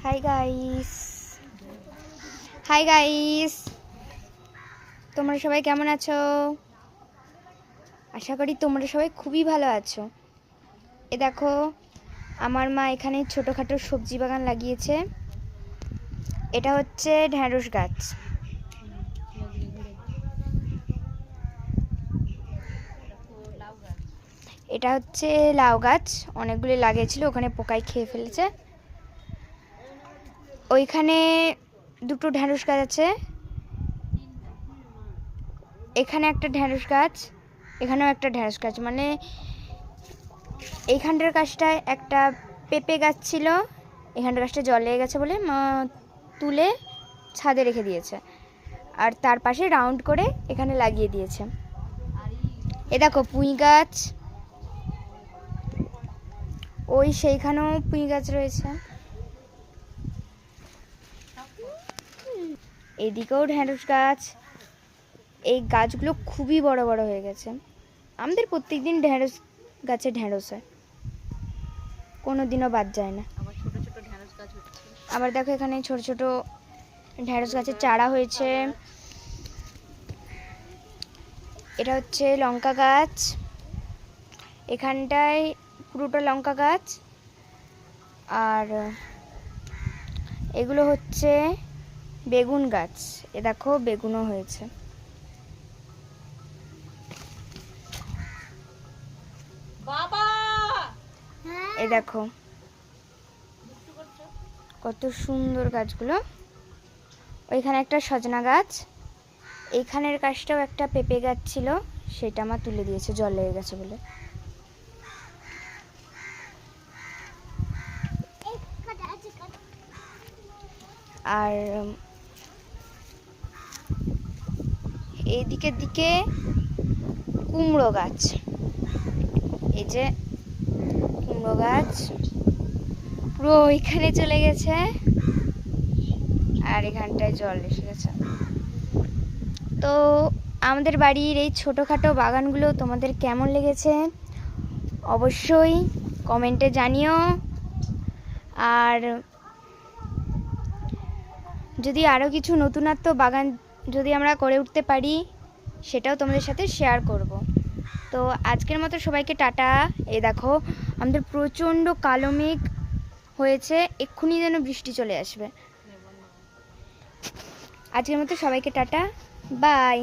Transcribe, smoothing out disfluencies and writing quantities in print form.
Hi guys, hi guys, তোমরা সবাই কেমন আছো? আশা করি তোমরা সবাই খুবই ভালো আছো। এ দেখো, আমার মা এখানে ছোটোখাটো সবজি বাগান লাগিয়েছে। এটা হচ্ছে ঢ্যাঁড়স গাছ। এটা হচ্ছে লাউ গাছ, অনেকগুলি লাগিয়েছিল, ওখানে পোকায় খেয়ে ফেলেছে। ওইখানে দুটো ঢ্যাঁড়স গাছ আছে, এখানে একটা ঢ্যাঁড়স গাছ, এখানেও একটা ঢ্যাঁড়স গাছ। মানে এইখানটার গাছটায় একটা পেঁপে গাছ ছিল, এখানটার গাছটা জল লেগে গেছে বলে মা তুলে ছাদে রেখে দিয়েছে, আর তার পাশে রাউন্ড করে এখানে লাগিয়ে দিয়েছে। এ দেখো পুঁই গাছ, ওই সেইখানেও পুঁই গাছ রয়েছে, এদিকেও ঢ্যাঁড়স গাছ। এই গাছগুলো খুবই বড় বড় হয়ে গেছে। আমাদের প্রত্যেক দিন ঢ্যাঁড়স গাছে ঢ্যাঁড়স হয়, কোনো দিনও বাদ যায় না। আবার দেখো এখানে ছোট ছোট ঢ্যাঁড়স গাছের চারা হয়েছে। এটা হচ্ছে লঙ্কা গাছ, এখানটায় পুরোটা লঙ্কা গাছ। আর এগুলো হচ্ছে বেগুন গাছ, এ দেখো বেগুনও হয়েছে। এ দেখো কত সুন্দর গাছগুলো। ওইখানে একটা সজনা গাছ, এইখানের গাছটাও একটা পেঁপে গাছ ছিল, সেটা আমার তুলে দিয়েছে জল লেগে গেছে বলে। আর এইদিকের দিকে কুমড়ো গাছ, এই যে কুমড়ো গাছ পুরো ওইখানে চলে গেছে, আর এখানটায় জল এসে গেছে। তো আমাদের বাড়ির এই ছোটোখাটো বাগানগুলো তোমাদের কেমন লেগেছে অবশ্যই কমেন্টে জানিও। আর যদি আরও কিছু নতুনত্ব বাগান যদি আমরা করে উঠতে পারি, সেটাও তোমাদের সাথে শেয়ার করব। তো আজকের মতো সবাইকে টাটা। এই দেখো আমাদের প্রচণ্ড কালো মেঘ হয়েছে, এক্ষুনি যেন বৃষ্টি চলে আসবে। আজকের মতো সবাইকে টাটা, বাই।